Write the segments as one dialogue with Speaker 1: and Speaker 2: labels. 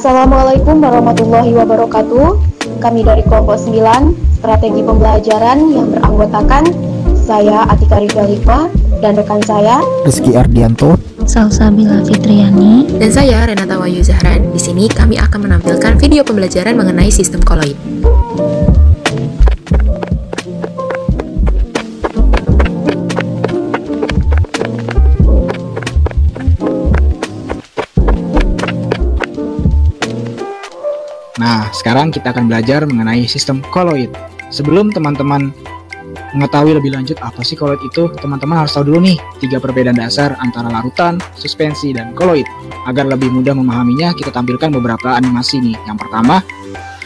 Speaker 1: Assalamualaikum warahmatullahi wabarakatuh. Kami dari kelompok 9 Strategi Pembelajaran yang beranggotakan saya Atika Rifelifa dan rekan saya
Speaker 2: Rizky Ardianto,
Speaker 3: Salsabila Fitriani,
Speaker 4: dan saya Renata Wahyu Zahran. Di sini kami akan menampilkan video pembelajaran mengenai sistem koloid.
Speaker 2: Nah, sekarang kita akan belajar mengenai sistem koloid. Sebelum teman-teman mengetahui lebih lanjut apa sih koloid itu, teman-teman harus tahu dulu nih 3 perbedaan dasar antara larutan, suspensi, dan koloid. Agar lebih mudah memahaminya, kita tampilkan beberapa animasi nih. Yang pertama,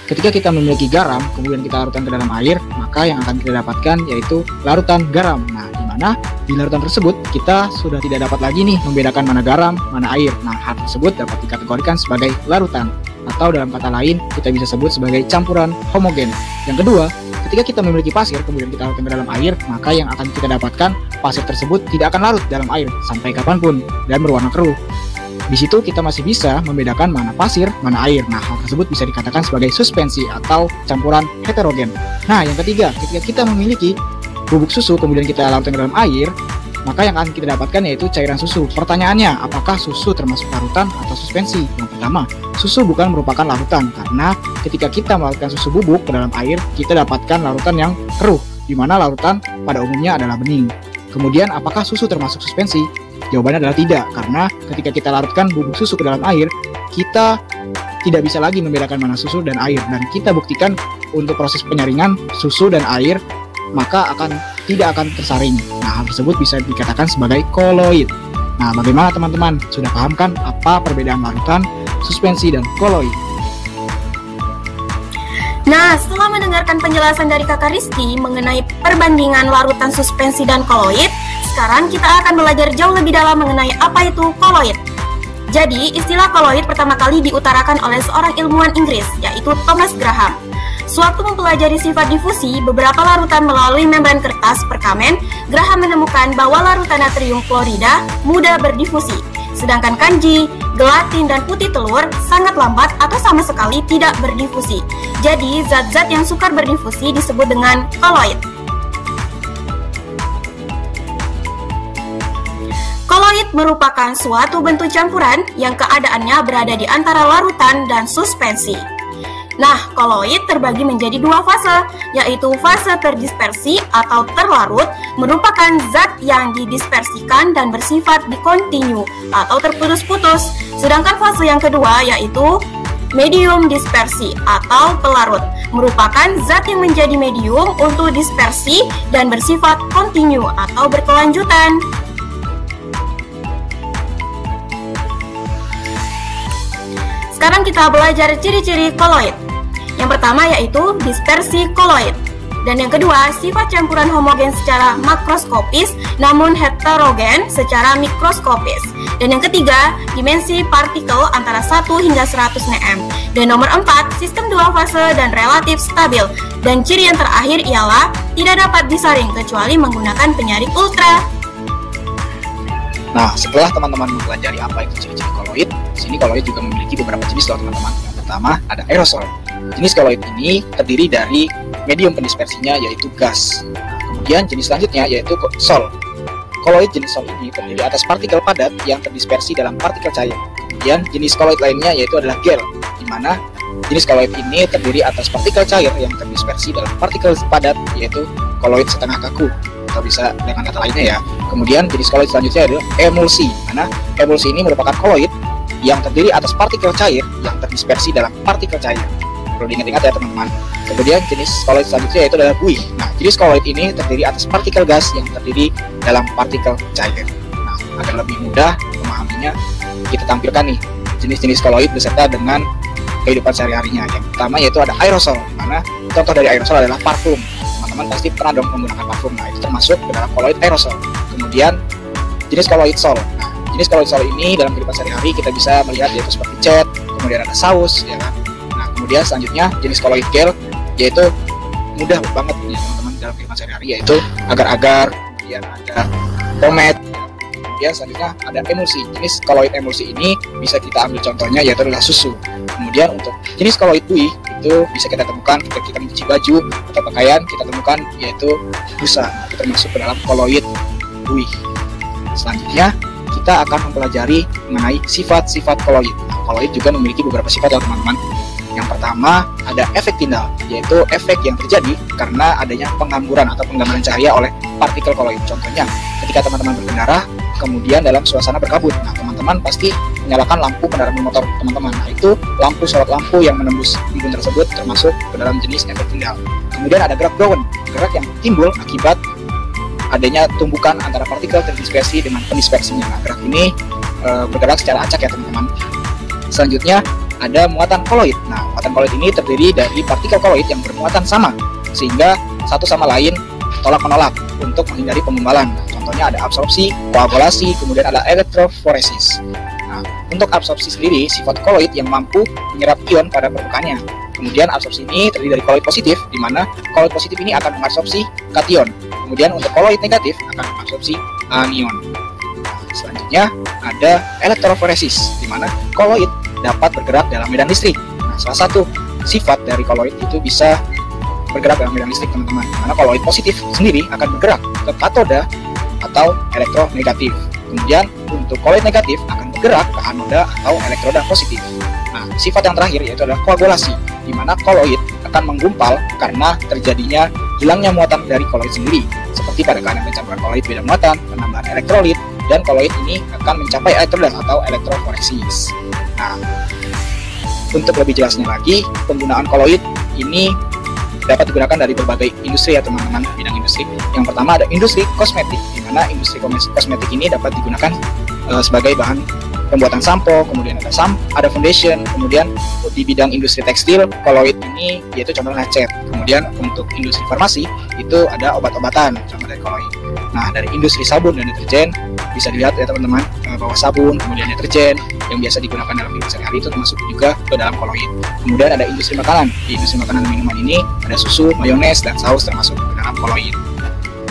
Speaker 2: ketika kita memiliki garam, kemudian kita larutkan ke dalam air, maka yang akan kita dapatkan yaitu larutan garam. Nah, di mana di larutan tersebut kita sudah tidak dapat lagi nih membedakan mana garam, mana air. Nah, hal tersebut dapat dikategorikan sebagai larutan. Atau dalam kata lain, kita bisa sebut sebagai campuran homogen. Yang kedua, ketika kita memiliki pasir, kemudian kita larutkan ke dalam air, maka yang akan kita dapatkan, pasir tersebut tidak akan larut dalam air sampai kapanpun dan berwarna keruh. Di situ kita masih bisa membedakan mana pasir, mana air. Nah, hal tersebut bisa dikatakan sebagai suspensi atau campuran heterogen. Nah, yang ketiga, ketika kita memiliki bubuk susu, kemudian kita larutkan ke dalam air, maka yang akan kita dapatkan yaitu cairan susu. Pertanyaannya, apakah susu termasuk larutan atau suspensi? Yang pertama, susu bukan merupakan larutan, karena ketika kita melarutkan susu bubuk ke dalam air, kita dapatkan larutan yang keruh, di mana larutan pada umumnya adalah bening. Kemudian, apakah susu termasuk suspensi? Jawabannya adalah tidak, karena ketika kita larutkan bubuk susu ke dalam air, kita tidak bisa lagi membedakan mana susu dan air. Dan kita buktikan untuk proses penyaringan susu dan air, maka tidak akan tersaring. Nah, hal tersebut bisa dikatakan sebagai koloid. Nah, bagaimana teman-teman? Sudah paham kan apa perbedaan larutan, suspensi, dan koloid?
Speaker 5: Nah, setelah mendengarkan penjelasan dari Kakak Rizky mengenai perbandingan larutan, suspensi, dan koloid, sekarang kita akan belajar jauh lebih dalam mengenai apa itu koloid. Jadi, istilah koloid pertama kali diutarakan oleh seorang ilmuwan Inggris, yaitu Thomas Graham. Sewaktu mempelajari sifat difusi beberapa larutan melalui membran kertas perkamen, Graham menemukan bahwa larutan natrium klorida mudah berdifusi, sedangkan kanji, gelatin, dan putih telur sangat lambat atau sama sekali tidak berdifusi. Jadi, zat-zat yang sukar berdifusi disebut dengan koloid. Koloid merupakan suatu bentuk campuran yang keadaannya berada di antara larutan dan suspensi. Nah, koloid terbagi menjadi 2 fase, yaitu fase terdispersi atau terlarut, merupakan zat yang didispersikan dan bersifat dikontinu atau terputus-putus. Sedangkan fase yang kedua yaitu medium dispersi atau pelarut, merupakan zat yang menjadi medium untuk dispersi dan bersifat kontinu atau berkelanjutan. Sekarang kita belajar ciri-ciri koloid. Yang pertama yaitu dispersi koloid. Dan yang kedua, sifat campuran homogen secara makroskopis namun heterogen secara mikroskopis. Dan yang ketiga, dimensi partikel antara 1 hingga 100 nm. Dan nomor 4, sistem 2 fase dan relatif stabil. Dan ciri yang terakhir ialah tidak dapat disaring kecuali menggunakan penyaring ultra.
Speaker 2: Nah, setelah teman-teman mempelajari apa itu ciri-ciri koloid, di sini koloid juga memiliki beberapa jenis loh teman-teman. Yang pertama ada aerosol. Jenis koloid ini terdiri dari medium pendispersinya yaitu gas. Nah, kemudian jenis selanjutnya yaitu sol. Koloid jenis sol ini terdiri atas partikel padat yang terdispersi dalam partikel cair. Kemudian jenis koloid lainnya yaitu adalah gel, di mana jenis koloid ini terdiri atas partikel cair yang terdispersi dalam partikel padat yaitu koloid setengah kaku, atau bisa dengan kata lainnya ya. Kemudian jenis koloid selanjutnya adalah emulsi, di mana emulsi ini merupakan koloid yang terdiri atas partikel cair yang terdispersi dalam partikel cair. Perlu diingat-ingat ya teman-teman. Kemudian jenis koloid selanjutnya yaitu adalah buih. Nah, jenis koloid ini terdiri atas partikel gas yang terdiri dalam partikel cair. Nah, agar lebih mudah memahaminya, kita tampilkan nih jenis-jenis koloid beserta dengan kehidupan sehari-harinya. Yang pertama yaitu ada aerosol, di mana contoh dari aerosol adalah parfum. Teman-teman pasti pernah dong menggunakan parfum. Nah, itu termasuk ke dalam koloid aerosol. Kemudian jenis koloid sol. Nah, jenis koloid sol ini dalam kehidupan sehari-hari kita bisa melihat yaitu seperti cat, kemudian ada saus, ya kan. Nah, kemudian selanjutnya jenis koloid gel, yaitu mudah banget ya teman-teman dalam kehidupan sehari-hari, yaitu agar-agar, kemudian ada pomade, Kemudian selanjutnya ada emulsi. Jenis koloid emulsi ini bisa kita ambil contohnya yaitu adalah susu. Kemudian untuk jenis koloid buih itu bisa kita temukan ketika kita mencuci baju atau pakaian, kita temukan yaitu busa. Itu termasuk ke dalam koloid buih. Selanjutnya kita akan mempelajari mengenai sifat-sifat koloid. Koloid juga memiliki beberapa sifat ya teman-teman. Yang pertama ada efek tindal, yaitu efek yang terjadi karena adanya penghamburan atau penggambaran cahaya oleh partikel koloid. Contohnya ketika teman-teman berkendara kemudian dalam suasana berkabut, nah teman-teman pasti menyalakan lampu kendaraan bermotor teman-teman. Nah itu lampu sorot lampu yang menembus embun tersebut termasuk ke dalam jenis efek tindal. Kemudian ada gerak daun, gerak yang timbul akibat adanya tumbukan antara partikel terdispersi dengan pendispersinya. Nah, gerak ini bergerak secara acak ya teman-teman. Selanjutnya ada muatan koloid. Nah, muatan koloid ini terdiri dari partikel koloid yang bermuatan sama sehingga satu sama lain tolak-menolak untuk menghindari penggumpalan. Nah, contohnya ada absorpsi, koagulasi, kemudian ada elektroforesis. Nah, untuk absorpsi sendiri sifat koloid yang mampu menyerap ion pada permukaannya. Kemudian absorpsi ini terdiri dari koloid positif, di mana koloid positif ini akan mengabsorpsi kation. Kemudian untuk koloid negatif akan mengabsorpsi anion. Selanjutnya ada elektroforesis, di mana koloid dapat bergerak dalam medan listrik. Nah, salah satu sifat dari koloid itu bisa bergerak dalam medan listrik teman-teman. Karena koloid positif sendiri akan bergerak ke katoda atau elektronegatif. Kemudian untuk koloid negatif akan bergerak ke anoda atau elektroda positif. Nah, sifat yang terakhir yaitu adalah koagulasi, di mana koloid akan menggumpal karena terjadinya hilangnya muatan dari koloid sendiri. Seperti pada keadaan pencampuran koloid beda muatan, penambahan elektrolit, dan koloid ini akan mencapai elektroda atau elektroforesis. Nah, untuk lebih jelasnya lagi, penggunaan koloid ini dapat digunakan dari berbagai industri ya teman-teman, bidang industri. Yang pertama ada industri kosmetik, di mana industri kosmetik ini dapat digunakan sebagai bahan pembuatan sampo, kemudian ada foundation, kemudian di bidang industri tekstil, koloid ini yaitu contohnya cat. Kemudian untuk industri farmasi itu ada obat-obatan, contoh dari koloid. Nah, dari industri sabun dan deterjen bisa dilihat ya teman-teman, bahwa sabun, kemudian deterjen yang biasa digunakan dalam hidup sehari-hari itu termasuk juga ke dalam koloid. Kemudian ada industri makanan. Di industri makanan dan minuman ini ada susu, mayones, dan saus termasuk ke dalam koloid.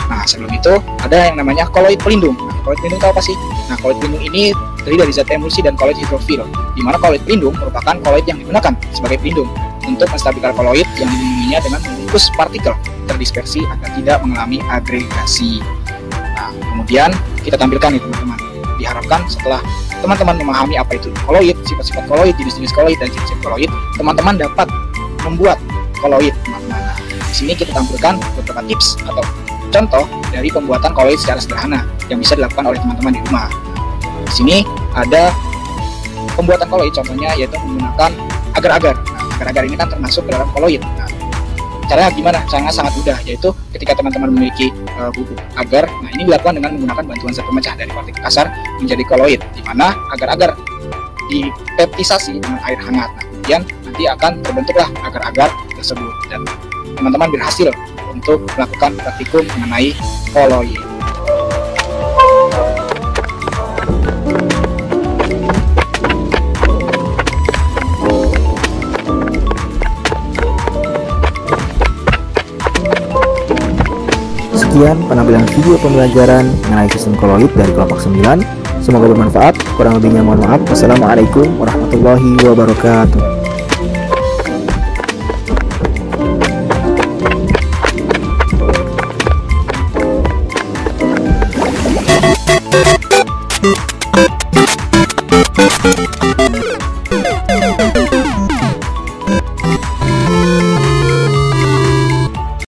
Speaker 2: Nah, sebelum itu ada yang namanya koloid pelindung. Nah, koloid pelindung itu apa sih? Nah, koloid pelindung ini terdiri dari zat emulsi dan koloid hidrofil, di mana koloid pelindung merupakan koloid yang digunakan sebagai pelindung untuk menstabilkan koloid yang dilindunginya dengan membungkus partikel terdispersi agar tidak mengalami agregasi. Nah, kemudian kita tampilkan nih teman-teman. Diharapkan setelah teman-teman memahami apa itu koloid, sifat-sifat koloid, jenis-jenis koloid, dan ciri-ciri koloid, teman-teman dapat membuat koloid teman-teman. Nah, di sini kita tampilkan beberapa tips atau contoh dari pembuatan koloid secara sederhana yang bisa dilakukan oleh teman-teman di rumah. Di sini ada pembuatan koloid, contohnya yaitu menggunakan agar-agar. Nah, agar-agar ini kan termasuk ke dalam koloid. Nah, caranya gimana? Caranya sangat mudah, yaitu ketika teman-teman memiliki bubuk agar, nah ini dilakukan dengan menggunakan bantuan zat pemecah dari partikel kasar menjadi koloid, di mana agar-agar dipeptisasi dengan air hangat. Nah, kemudian nanti akan terbentuklah agar-agar tersebut, dan teman-teman berhasil untuk melakukan praktikum mengenai koloid.
Speaker 6: Sekian penampilan video pembelajaran mengenai sistem koloid dari kelompok 9. Semoga bermanfaat. Kurang lebihnya mohon maaf. Wassalamualaikum warahmatullahi wabarakatuh.